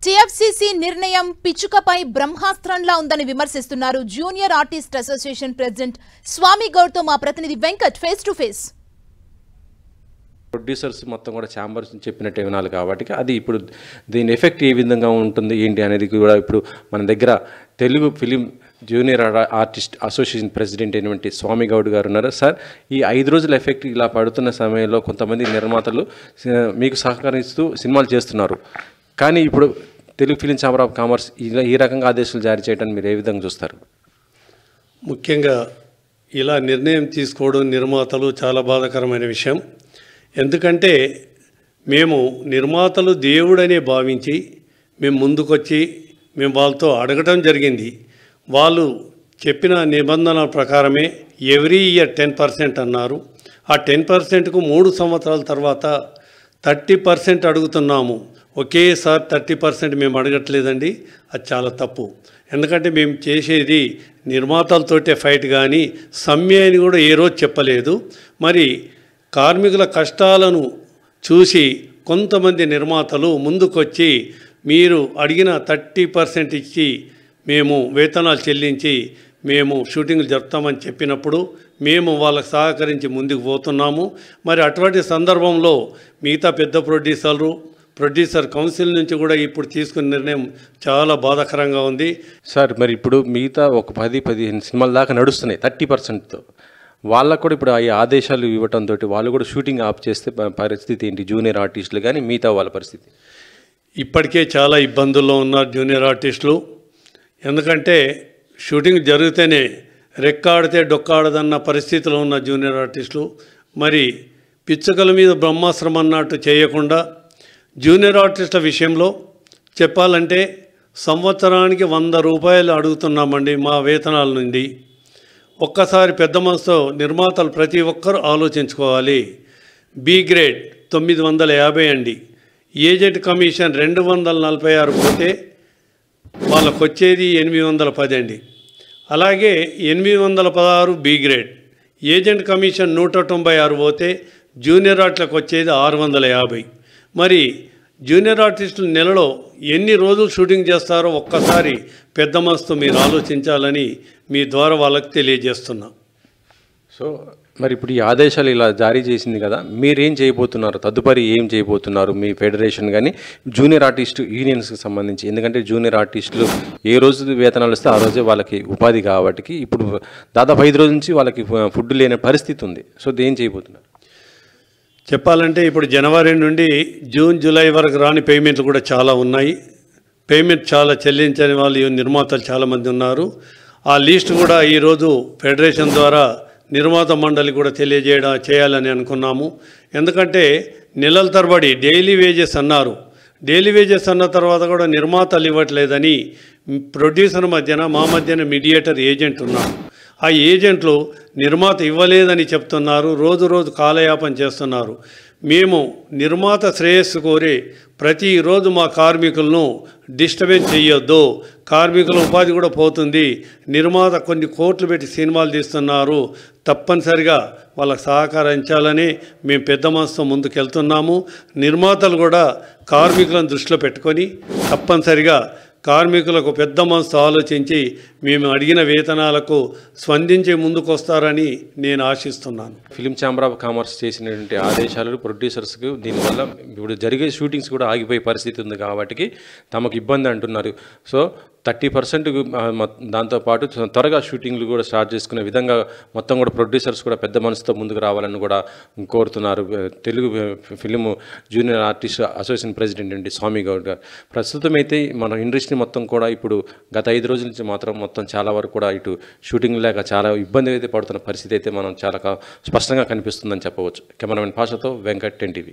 TFCC నిర్ణయం పిచ్చుకపై బ్రహ్మాస్త్రంలా ఉందని విమర్శిస్తున్నారు జూనియర్ ఆర్టిస్ట్ అసోసియేషన్ ప్రెసిడెంట్ స్వామి గౌడ్తో మా ప్రతినిధి Venkat face to face. Producers మొత్తం కూడా ఛాంబర్స్ చెప్పినట్టు వినాలి కాబట్టి అది ఇప్పుడు దీని ఎఫెక్ట్ ఏ విధంగా ఉంటుంది ఏంటి అనేది కూడా ఇప్పుడు మన దగ్గర Telugu film junior artist association president అయినటువంటి స్వామి గౌడ్ గారు ఉన్నారు. సార్, ఈ 5 రోజుల ఎఫెక్ట్ ఇలా పడుతున్న సమయంలో కొంతమంది నిర్మాతలు మీకు సహకరిస్తూ సినిమాలు చేస్తున్నారు, కానీ ఇప్పుడు Telugu film chamber of commerce ఈ రకంగా ఆదేశాలు జారీ చేయడానికి మీరు ఏ విధంగా చూస్తారు? ముఖ్యంగా ఇలా నిర్ణయం తీసుకోవడం నిర్మాతలు చాలా బాధాకరమైన విషయం. ఎందుకంటే మేము నిర్మాతలు దేవుడనే భావించి మేము ముందుకొచ్చి మేము వాళ్ళతో అడగటం జరిగింది. వాళ్ళు చెప్పిన నిబంధనల ప్రకారమే ఎవ్రీ ఇయర్ 10% అన్నారు. ఆ 10%కు 3 సంవత్సరాల తర్వాత 30% అడుగుతున్నాము. ఒకేసారి 30% మేము అడగట్లేదండి, అది చాలా తప్పు. ఎందుకంటే మేము చేసేది నిర్మాతలతోటే ఫైట్, కానీ సమ్మె అని కూడా ఏ రోజు చెప్పలేదు. మరి కార్మికుల కష్టాలను చూసి కొంతమంది నిర్మాతలు ముందుకొచ్చి మీరు అడిగిన 30% ఇచ్చి మేము వేతనాలు చెల్లించి మేము షూటింగ్లు జరుపుతామని చెప్పినప్పుడు మేము వాళ్ళకు సహకరించి ముందుకు పోతున్నాము. మరి అటువంటి సందర్భంలో మిగతా పెద్ద ప్రొడ్యూసర్ కౌన్సిల్ నుంచి కూడా ఇప్పుడు తీసుకున్న నిర్ణయం చాలా బాధాకరంగా ఉంది. సార్, మరి ఇప్పుడు మిగతా ఒక 10-15 సినిమాల దాకా నడుస్తున్నాయి 30%తో. వాళ్ళకు కూడా ఇప్పుడు ఈ ఆదేశాలు ఇవ్వడంతో వాళ్ళు కూడా షూటింగ్ ఆఫ్ చేస్తే పరిస్థితి ఏంటి? జూనియర్ ఆర్టిస్టులు కానీ మిగతా వాళ్ళ పరిస్థితి? ఇప్పటికే చాలా ఇబ్బందుల్లో ఉన్నారు జూనియర్ ఆర్టిస్టులు. ఎందుకంటే షూటింగ్ జరిగితేనే రెక్కాడితే డొక్కాడదన్న పరిస్థితిలో ఉన్న జూనియర్ ఆర్టిస్టులు మరి పిచ్చుకల మీద బ్రహ్మాస్త్రం అన్నట్టు చేయకుండా జూనియర్ ఆర్టిస్టుల విషయంలో చెప్పాలంటే సంవత్సరానికి 100 రూపాయలు అడుగుతున్నామండి మా వేతనాల నుండి. ఒక్కసారి పెద్ద మనసుతో నిర్మాతలు ప్రతి ఒక్కరూ ఆలోచించుకోవాలి. బి గ్రేడ్ 950 అండి, ఏజెంట్ కమిషన్ 246 పోతే వాళ్ళకు వచ్చేది 810 అండి. అలాగే 816 బి గ్రేడ్, ఏజెంట్ కమిషన్ 196 పోతే జూనియర్ ఆర్టిస్టులకు వచ్చేది 650. మరి జూనియర్ ఆర్టిస్టులు నెలలో ఎన్ని రోజులు షూటింగ్ చేస్తారో ఒక్కసారి పెద్ద మనసుతో మీరు ఆలోచించాలని మీ ద్వారా వాళ్ళకి తెలియజేస్తున్నా. సో మరి ఇప్పుడు ఈ ఆదేశాలు ఇలా జారీ చేసింది కదా, మీరేం చేయబోతున్నారు? తదుపరి ఏం చేయబోతున్నారు మీ ఫెడరేషన్ కానీ జూనియర్ ఆర్టిస్టు యూనియన్స్కి సంబంధించి? ఎందుకంటే జూనియర్ ఆర్టిస్టులు ఏ రోజు వేతనాలు వస్తే ఆ రోజే వాళ్ళకి ఉపాధి కాబట్టి ఇప్పుడు దాదాపు 5 రోజుల నుంచి వాళ్ళకి ఫుడ్ లేని పరిస్థితి ఉంది. సో ఏం చేయబోతున్నారు? చెప్పాలంటే ఇప్పుడు జనవరి నుండి జూన్ జూలై వరకు రాని పేమెంట్లు కూడా చాలా ఉన్నాయి. పేమెంట్ చాలా చెల్లించని వాళ్ళు నిర్మాతలు చాలామంది ఉన్నారు. ఆ లిస్ట్ కూడా ఈరోజు ఫెడరేషన్ ద్వారా నిర్మాత మండలి కూడా చేయాలని అనుకున్నాము. ఎందుకంటే నెలల తరబడి డైలీ వేజెస్ అన్నారు. డైలీ వేజెస్ అన్న తర్వాత కూడా నిర్మాతలు ఇవ్వట్లేదని ప్రొడ్యూసర్ మధ్యన మా మధ్యన మీడియేటర్ ఏజెంట్ ఉన్నారు. ఆ ఏజెంట్లు నిర్మాత ఇవ్వలేదని చెప్తున్నారు, రోజు కాలయాపన చేస్తున్నారు. మేము నిర్మాత శ్రేయస్సు కోరి ప్రతిరోజు మా కార్మికులను డిస్టర్బెన్స్ చేయొద్దు, కార్మికుల ఉపాధి కూడా పోతుంది. నిర్మాత కొన్ని కోట్లు పెట్టి సినిమాలు తీస్తున్నారు, తప్పనిసరిగా వాళ్ళకు సహకరించాలని మేము పెద్ద మనసుతో ముందుకెళ్తున్నాము. నిర్మాతలు కూడా కార్మికులను దృష్టిలో పెట్టుకొని తప్పనిసరిగా కార్మికులకు పెద్ద మనసు ఆలోచించి మేము అడిగిన వేతనాలకు స్పందించే ముందుకు వస్తారని నేను ఆశిస్తున్నాను. ఫిలిం ఛాంబర్ ఆఫ్ కామర్స్ చేసినటువంటి ఆదేశాలు ప్రొడ్యూసర్స్కి దీనివల్ల ఇప్పుడు జరిగే షూటింగ్స్ కూడా ఆగిపోయే పరిస్థితి ఉంది కాబట్టి తమకు ఇబ్బంది అంటున్నారు. సో 30% దాంతోపాటు త్వరగా షూటింగ్లు కూడా స్టార్ట్ చేసుకునే విధంగా మొత్తం కూడా ప్రొడ్యూసర్స్ కూడా పెద్ద మనసుతో ముందుకు రావాలని కూడా కోరుతున్నారు Telugu film junior artist association president అండి స్వామి గౌడ్ గారు. ప్రస్తుతం అయితే మన ఇండస్ట్రీ మొత్తం కూడా ఇప్పుడు గత 5 రోజుల నుంచి మాత్రం మొత్తం చాలా వరకు కూడా ఇటు షూటింగ్ లేక చాలా ఇబ్బంది అయితే పడుతున్న పరిస్థితి అయితే మనం చాలా స్పష్టంగా కనిపిస్తుందని చెప్పవచ్చు. కెమెరామెన్ పాషతో వెంకట్, 10 TV.